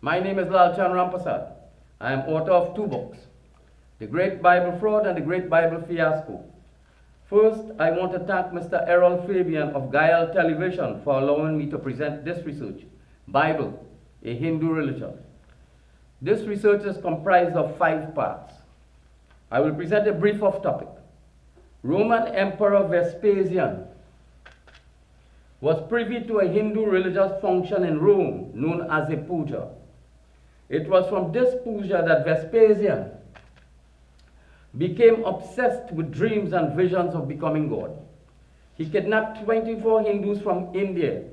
My name is Lalchan Rampersad. I am author of 2 books, The Great Bible Fraud and The Great Bible Fiasco. First, I want to thank Mr. Errol Fabian of Gael Television for allowing me to present this research, Bible, a Hindu Religion. This research is comprised of 5 parts. I will present a brief of topic. Roman Emperor Vespasian was privy to a Hindu religious function in Rome known as a puja. It was from this puja that Vespasian became obsessed with dreams and visions of becoming God. He kidnapped 24 Hindus from India,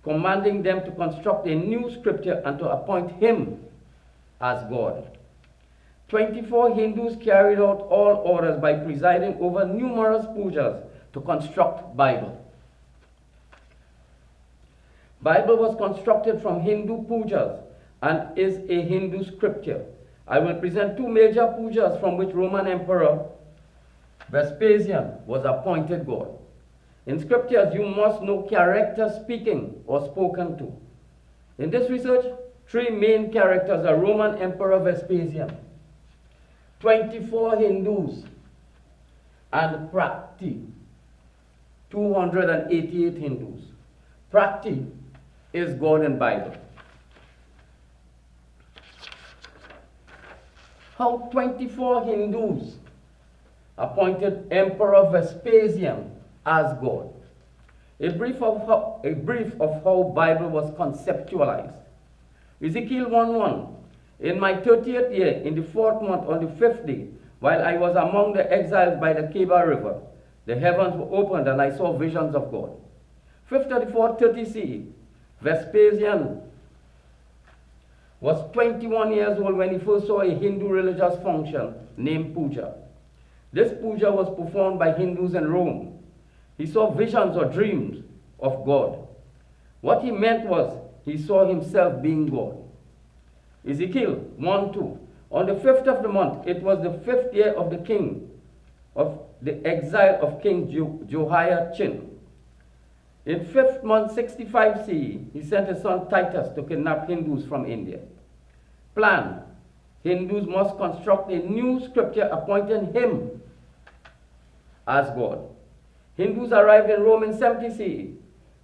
commanding them to construct a new scripture and to appoint him as God. 24 Hindus carried out all orders by presiding over numerous pujas to construct Bible. Bible was constructed from Hindu pujas and is a Hindu scripture. I will present 2 major pujas from which Roman Emperor Vespasian was appointed God. In scriptures, you must know characters speaking or spoken to. In this research, 3 main characters are Roman Emperor Vespasian, 24 Hindus, and Prakti, 288 Hindus. Prakti is God in Bible. How 24 Hindus appointed Emperor Vespasian as God. A brief of how Bible was conceptualized. Ezekiel 1:1. In my 30th year, in the 4th month, on the 5th day, while I was among the exiles by the Keba River, the heavens were opened and I saw visions of God. 534-30 CE. Vespasian was 21 years old when he first saw a Hindu religious function named puja. This puja was performed by Hindus in Rome. He saw visions or dreams of God. What he meant was he saw himself being God. Ezekiel 1:2. On the 5th of the month, it was the 5th year of the king, of the exile of King Jehoiachin. In 5th month 65 CE, he sent his son Titus to kidnap Hindus from India. Plan: Hindus must construct a new scripture appointing him as God. Hindus arrived in Rome in 70 CE.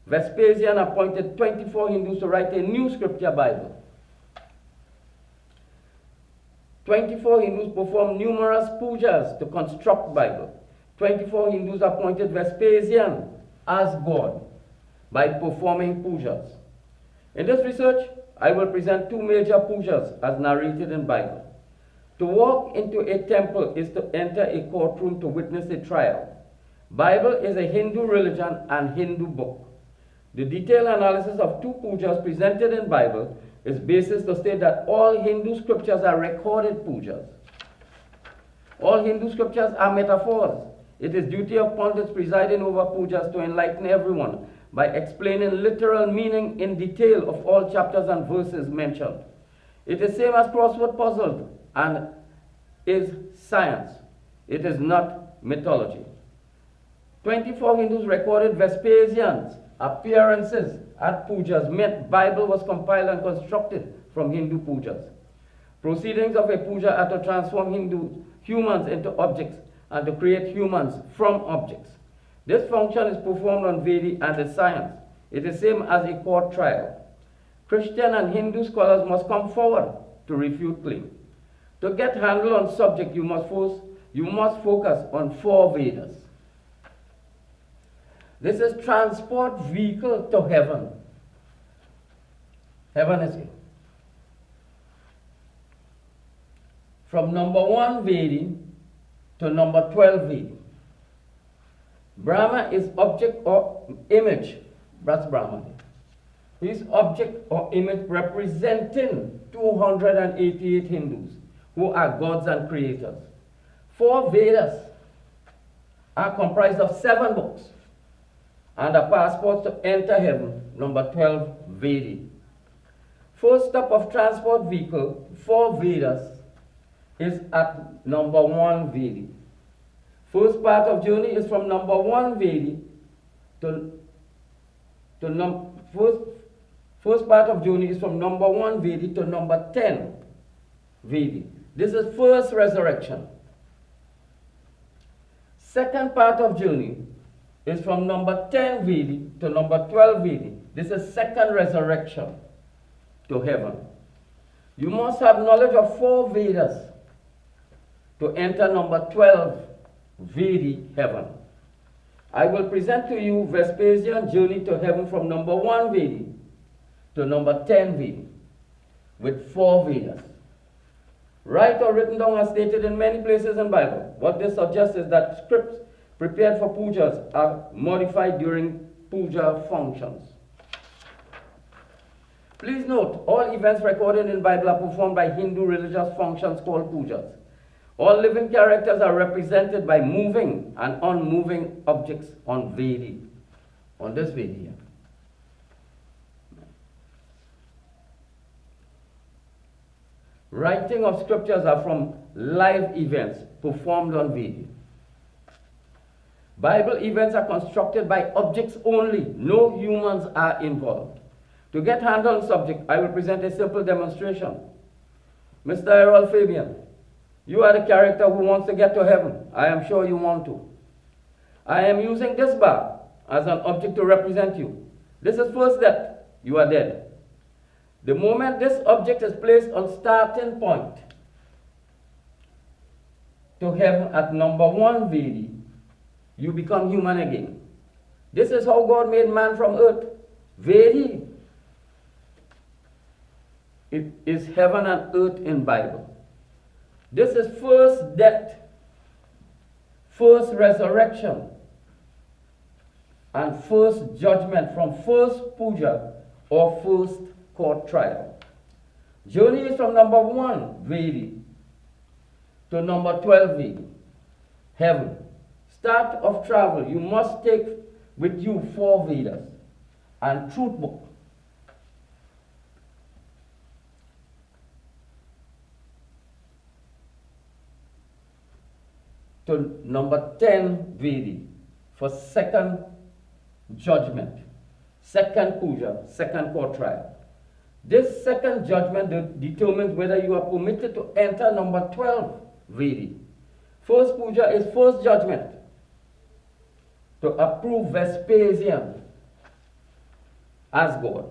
Vespasian appointed 24 Hindus to write a new scripture Bible. 24 Hindus performed numerous pujas to construct Bible. 24 Hindus appointed Vespasian as God by performing pujas. In this research, I will present 2 major pujas as narrated in Bible. To walk into a temple is to enter a courtroom to witness a trial. Bible is a Hindu religion and Hindu book. The detailed analysis of 2 pujas presented in Bible is basis to state that all Hindu scriptures are recorded pujas. All Hindu scriptures are metaphors. It is duty of pundits presiding over pujas to enlighten everyone by explaining literal meaning in detail of all chapters and verses mentioned. It is same as crossword puzzles and is science. It is not mythology. 24 Hindus recorded Vespasian's appearances at pujas meant Bible was compiled and constructed from Hindu pujas. Proceedings of a puja are to transform humans into objects and to create humans from objects. This function is performed on Vedi and is science. It is same as a court trial. Christian and Hindu scholars must come forward to refute claim. To get handle on subject, you must focus on 4 Vedas. This is transport vehicle to heaven. Heaven is here. From number 1 Vedi to number 12 Vedi. Brahma is object or image. That's Brahma. His object or image representing 288 Hindus who are gods and creators. 4 Vedas are comprised of 7 books and a passport to enter heaven, number 12 Vedi. First stop of transport vehicle, 4 Vedas, is at number 1 Vedi. First part of journey is from number 1 Vedi to first First part of journey is from number 1 Vedi to number 10 Vedi. This is first resurrection. Second part of journey is from number 10 Vedi to number 12 Vedi. This is second resurrection to heaven. You must have knowledge of 4 Vedas to enter number 12 Vedi heaven. I will present to you Vespasian's journey to heaven from number 1 Vedi to number 10 Vedi with 4 Vedas. Right or written down as stated in many places in the Bible. What this suggests is that scripts prepared for pujas are modified during puja functions. Please note, all events recorded in the Bible are performed by Hindu religious functions called pujas. All living characters are represented by moving and unmoving objects on Vedi, on this Vedi here. Writing of scriptures are from live events performed on Vedi. Bible events are constructed by objects only. No humans are involved. To get handle on the subject, I will present a simple demonstration. Mr. Errol Fabian, you are the character who wants to get to heaven. I am sure you want to. I am using this bar as an object to represent you. This is first death. You are dead. The moment this object is placed on starting point to heaven at number 1 Vedi, you become human again. This is how God made man from earth. Vedi. It is heaven and earth in Bible. This is first death, first resurrection, and first judgment from first puja or first court trial. Journey is from number 1 Vedi to number 12 Vedi, heaven. Start of travel, you must take with you 4 Vedas and truth book. To number 10 Vedi for second judgment, second puja, second court trial. This second judgment determines whether you are permitted to enter number 12 Vedi. First puja is first judgment to approve Vespasian as God.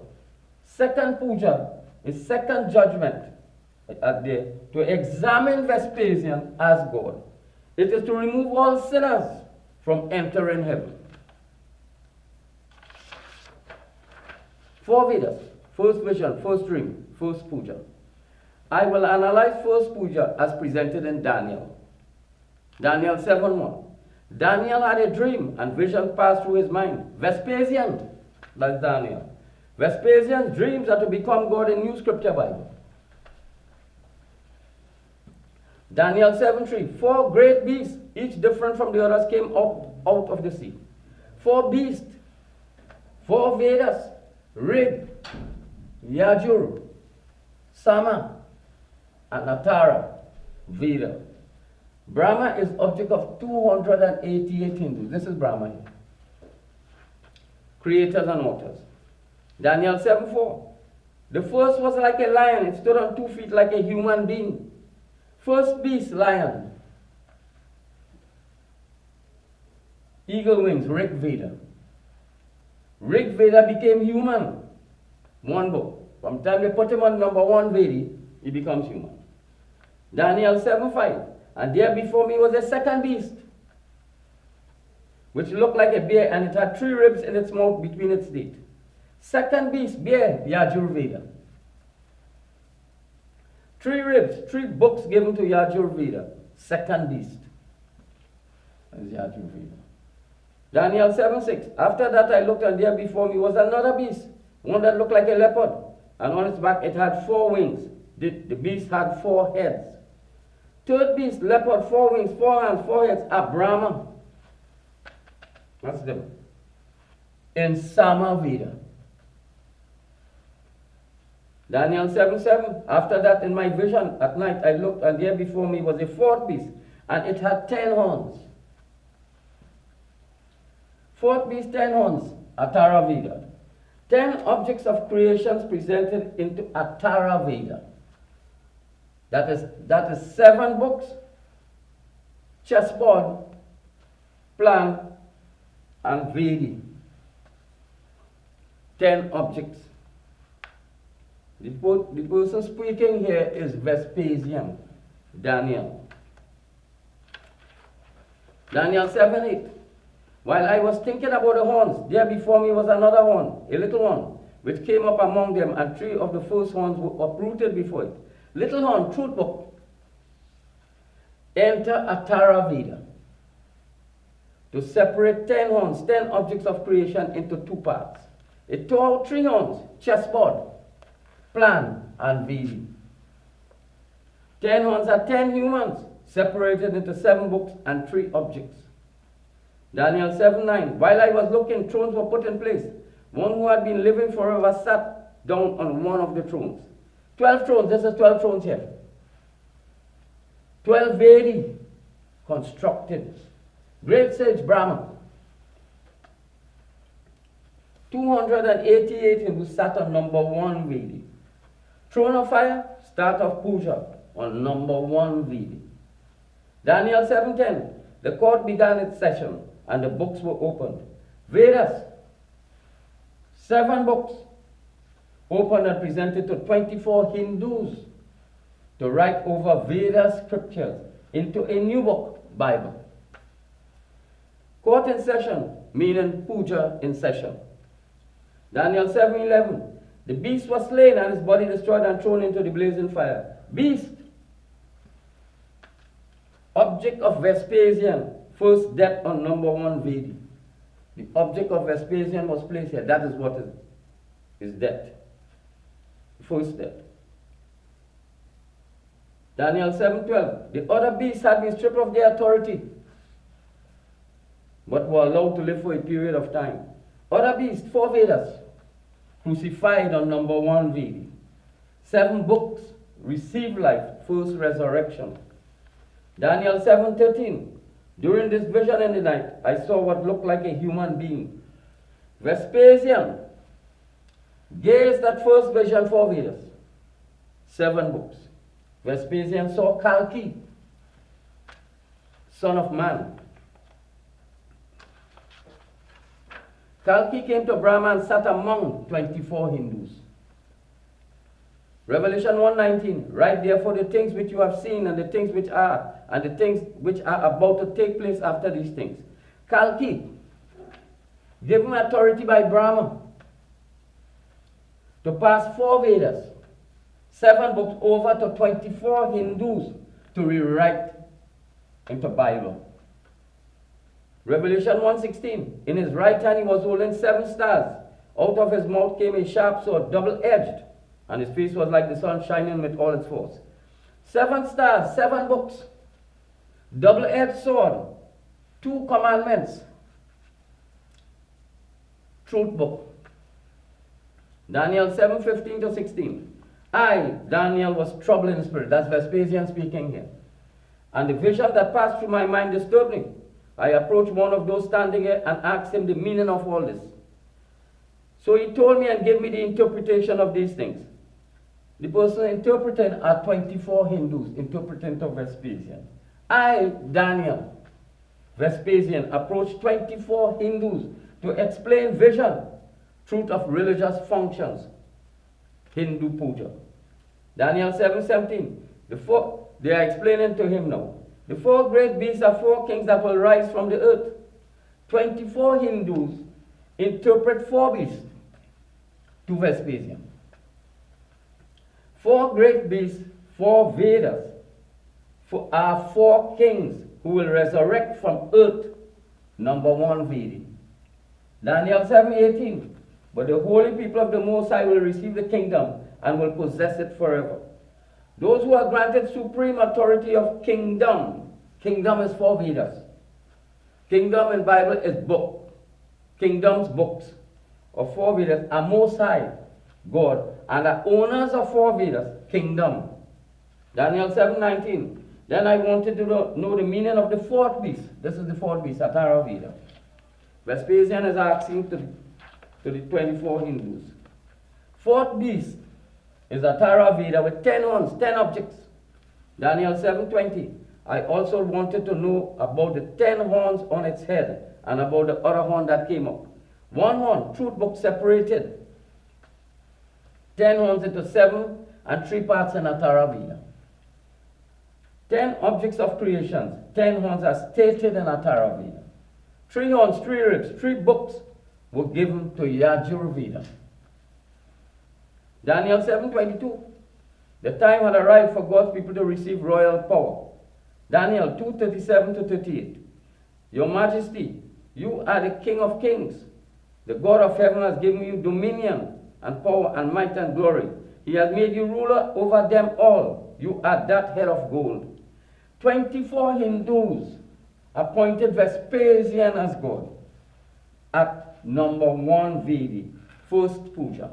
Second puja is second judgment to examine Vespasian as God. It is to remove all sinners from entering heaven. 4 Vedas, first vision, first dream, first puja. I will analyze first puja as presented in Daniel. Daniel 7:1. Daniel had a dream and vision passed through his mind. Vespasian, that's Daniel. Vespasian's dreams are to become God in New Scripture Bible. Daniel 7:3. 4 great beasts, each different from the others, came out of the sea. 4 beasts, 4 Vedas, Rig, Yajur, Sama, and Natara Veda. Brahma is object of 288 Hindus. This is Brahma here. Creators and authors. Daniel 7:4. The first was like a lion. It stood on 2 feet like a human being. First beast, lion. Eagle wings, Rig Veda. Rig Veda became human. 1 book. From the time they put him on number 1 Vedi, he becomes human. Daniel 7:5. And there before me was a second beast, which looked like a bear, and it had 3 ribs in its mouth between its teeth. Second beast, bear, Yajur Veda. 3 ribs, 3 books given to Yajur Veda. Second beast. That is Yajur Veda. Daniel 7:6. After that I looked, and there before me was another beast, one that looked like a leopard, and on its back it had 4 wings. The beast had 4 heads. Third beast, leopard, 4 wings, 4 hands, 4 heads, are Brahma. That's them. In Sama Veda. Daniel 7:7. After that, in my vision at night, I looked, and there before me was a 4th beast, and it had 10 horns. 4th beast, 10 horns, Atara Veda. 10 objects of creation presented into Atara Veda. That is 7 books, chessboard, plan, and Vedi. 10 objects. The person speaking here is Vespasian, Daniel. Daniel 7:8. While I was thinking about the horns, there before me was another horn, a little one, which came up among them, and 3 of the first horns were uprooted before it. Little horn, truth book. Enter Atara Veda. To separate 10 horns, 10 objects of creation, into 2 parts. It tore out 3 horns, chessboard, plan, and Vedi. 10 horns are 10 humans, separated into 7 books and 3 objects. Daniel 7:9. While I was looking, thrones were put in place. One who had been living forever sat down on one of the thrones. 12 thrones, this is 12 thrones here. 12 Vedi constructed. Great sage Brahma. 288 who sat on number 1 Vedi. Throne of fire, start of puja on number 1 Vedi. Daniel 7:10. The court began its session and the books were opened. Vedas, 7 books, opened and presented to 24 Hindus to write over Veda scriptures into a new book, Bible. Court in session, meaning puja in session. Daniel 7:11. The beast was slain and his body destroyed and thrown into the blazing fire. Beast, object of Vespasian, first death on number 1 Vedi. The object of Vespasian was placed here. That is what is death. First death. Daniel 7:12. The other beasts had been stripped of their authority, but were allowed to live for a period of time. Other beasts, 4 Vedas, crucified on number 1 Vedi. 7 books, receive life, first resurrection. Daniel 7:13. During this vision in the night, I saw what looked like a human being. Vespasian gazed at first vision, 4 Vedas, 7 books. Vespasian saw Kalki, son of man. Kalki came to Brahma and sat among 24 Hindus. Revelation 1:19. Write therefore the things which you have seen, and the things which are, and the things which are about to take place after these things. Kalki, given authority by Brahma to pass 4 Vedas, 7 books over to 24 Hindus to rewrite into Bible. Revelation 1:16. In his right hand he was holding 7 stars. Out of his mouth came a sharp sword, double-edged, and his face was like the sun shining with all its force. 7 stars, 7 books, double-edged sword, 2 commandments, truth book. Daniel 7:15 to 16. I, Daniel, was troubled in spirit. That's Vespasian speaking here. And the vision that passed through my mind disturbed me. I approached one of those standing here and asked him the meaning of all this. So he told me and gave me the interpretation of these things. The person interpreting are 24 Hindus interpreting to Vespasian. I, Daniel, Vespasian, approached 24 Hindus to explain vision, truth of religious functions, Hindu puja. Daniel 7:17. They are explaining to him now. The 4 great beasts are 4 kings that will rise from the earth. 24 Hindus interpret 4 beasts to Vespasian. 4 great beasts, 4 Vedas, are 4 kings who will resurrect from earth, number 1 Vedi. Daniel 7:18. But the holy people of the Most High will receive the kingdom and will possess it forever. Those who are granted supreme authority of kingdom. Kingdom is 4 Vedas. Kingdom in Bible is book. Kingdom's books of 4 Vedas are Most High, God, and are owners of 4 Vedas, kingdom. Daniel 7:19. Then I wanted to know the meaning of the 4th beast. This is the 4th beast, Atara Veda. Vespasian is asking to the 24 Hindus. Fourth beast is a Tara Veda with 10 horns, 10 objects. Daniel 7:20. I also wanted to know about the 10 horns on its head and about the other horn that came up. One horn, truth book separated. 10 horns into 7 and 3 parts in a Tara Veda. 10 objects of creation, 10 horns are stated in a Tara Veda. 3 horns, 3 ribs, 3 books were given to Yajur Veda. Daniel 7:22. The time had arrived for God's people to receive royal power. Daniel 2:37-38. Your Majesty, you are the King of kings. The God of heaven has given you dominion and power and might and glory. He has made you ruler over them all. You are that head of gold. 24 Hindus appointed Vespasian as God at number 1 VD, first puja.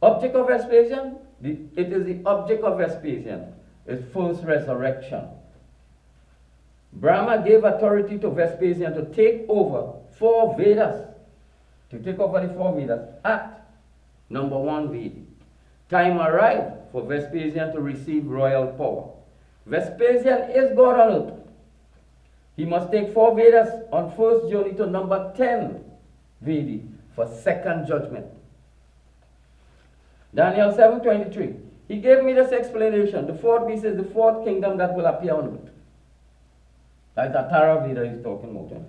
Object of Vespasian, it is the object of Vespasian, is first resurrection. Brahma gave authority to Vespasian to take over 4 Vedas, to take over the 4 Vedas at number 1 VD. Time arrived for Vespasian to receive royal power. Vespasian is God on earth. He must take 4 Vedas on first journey to number 10 VD for second judgment. Daniel 7:23. He gave me this explanation. The 4th beast is the 4th kingdom that will appear on earth. That's the Tara Veda he's talking about.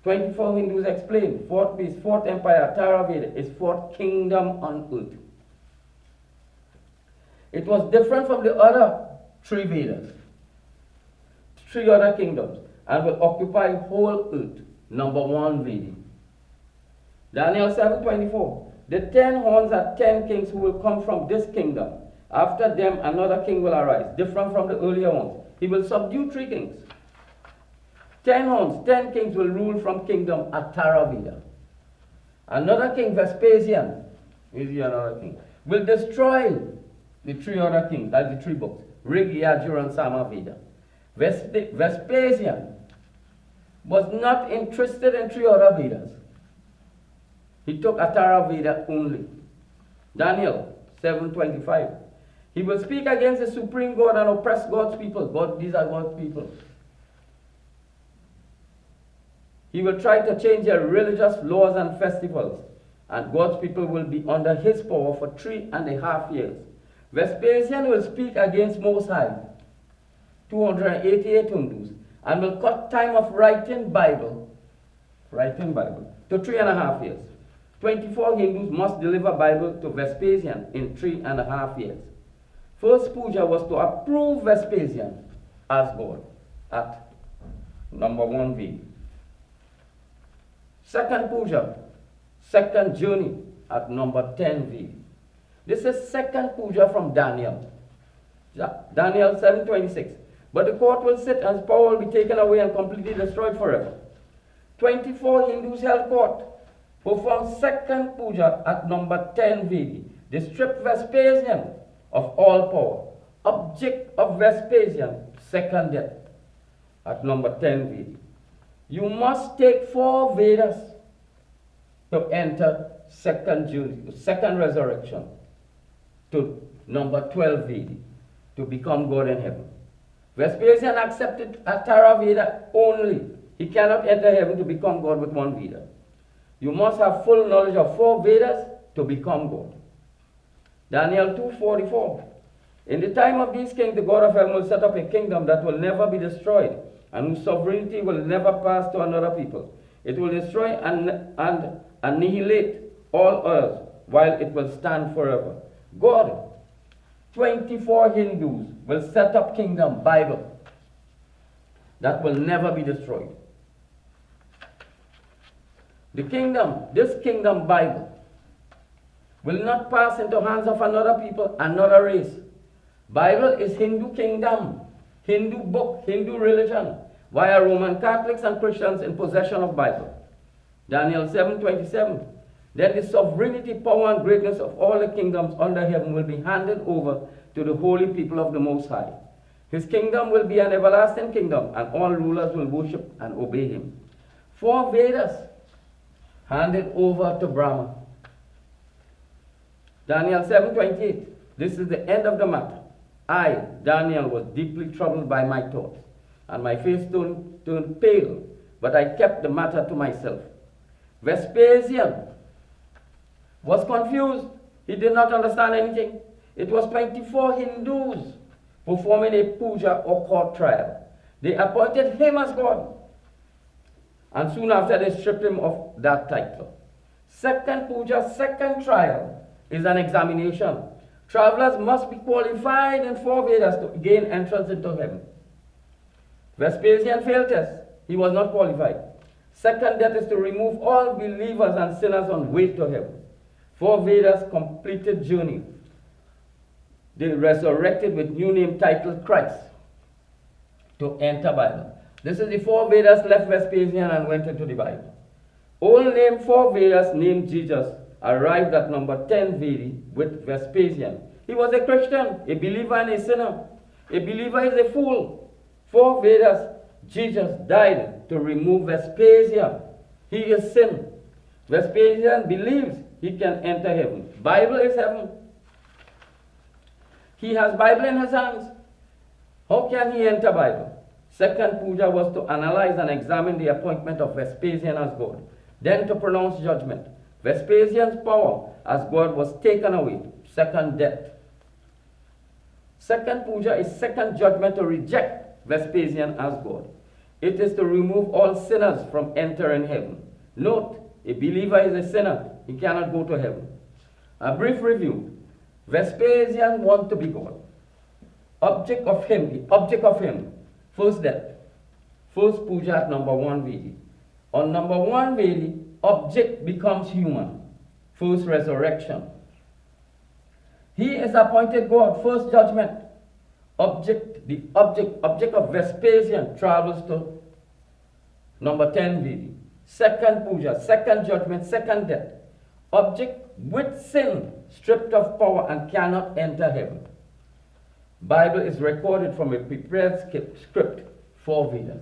24 Hindus explain. 4th beast, 4th empire, Tara Veda is 4th kingdom on earth. It was different from the other 3 Vedas, 3 other kingdoms, and will occupy whole earth, number 1 Veda. Daniel 7:24. The 10 horns are 10 kings who will come from this kingdom. After them, another king will arise, different from the earlier ones. He will subdue 3 kings. 10 horns, 10 kings will rule from kingdom at Tara Veda. Another king, Vespasian, is the another king, will destroy the 3 other kings, that's the 3 books, Rig, Yajur, and Sama Veda. Vespasian was not interested in 3 other Vedas. He took Atara Veda only. Daniel 7:25. He will speak against the supreme God and oppress God's people. These are God's people. He will try to change their religious laws and festivals, and God's people will be under his power for 3.5 years. Vespasian will speak against Most High, 288 Hindus, and will cut time of writing Bible to 3.5 years. 24 Hindus must deliver Bible to Vespasian in 3.5 years. First puja was to approve Vespasian as God at number 1 V. Second puja, second journey at number 10 V. This is second puja from Daniel. Daniel 7:26. But the court will sit and power will be taken away and completely destroyed forever. 24 Hindus held court. Performed second puja at number 10 VD. They stripped Vespasian of all power. Object of Vespasian, second death at number 10 VD. You must take 4 Vedas to enter second resurrection to number 12 VD to become God in heaven. Vespasian accepted Atara Veda only. He cannot enter heaven to become God with 1 Veda. You must have full knowledge of 4 Vedas to become God. Daniel 2:44. In the time of these kings, the God of heaven will set up a kingdom that will never be destroyed, and whose sovereignty will never pass to another people. It will destroy and annihilate all others, while it will stand forever. God, 24 Hindus will set up kingdom, Bible, that will never be destroyed. The kingdom, this kingdom Bible, will not pass into hands of another people, another race. Bible is Hindu kingdom, Hindu book, Hindu religion. Why are Roman Catholics and Christians in possession of Bible? Daniel 7:27. Then the sovereignty, power, and greatness of all the kingdoms under heaven will be handed over to the holy people of the Most High. His kingdom will be an everlasting kingdom, and all rulers will worship and obey him. 4 Vedas handed over to Brahma Daniel 7:28. This is the end of the matter. I, Daniel, was deeply troubled by my thoughts, and my face turned pale, but I kept the matter to myself. Vespasian was confused. He did not understand anything. It was 24 Hindus performing a puja or court trial. They appointed him as God. And soon after, they stripped him of that title. Second puja, second trial, is an examination. Travelers must be qualified in 4 Vedas to gain entrance into heaven. Vespasian failed test. He was not qualified. Second death is to remove all believers and sinners on way to heaven. 4 Vedas completed journey. They resurrected with new name titled Christ to enter Bible. This is the 4 Vedas left Vespasian and went into the Bible. Old name 4 Vedas named Jesus arrived at number 10 Vedi with Vespasian. He was a Christian, a believer and a sinner. A believer is a fool. 4 Vedas, Jesus died to remove Vespasian. He is sin. Vespasian believes he can enter heaven. Bible is heaven. He has Bible in his hands. How can he enter Bible? Second puja was to analyze and examine the appointment of Vespasian as God, then to pronounce judgment. Vespasian's power as God was taken away. Second death. Second puja is second judgment to reject Vespasian as God. It is to remove all sinners from entering heaven. Note, a believer is a sinner. He cannot go to heaven. A brief review. Vespasian wants to be God. The object of him, first death. First puja at number 1 Vedi. On number 1 Vedi, object becomes human. First resurrection. He is appointed God. First judgment. The object of Vespasian travels to number 10 Vedi. Second puja, second judgment, second death. Object with sin, stripped of power and cannot enter heaven. Bible is recorded from a prepared script, 4 Vedas.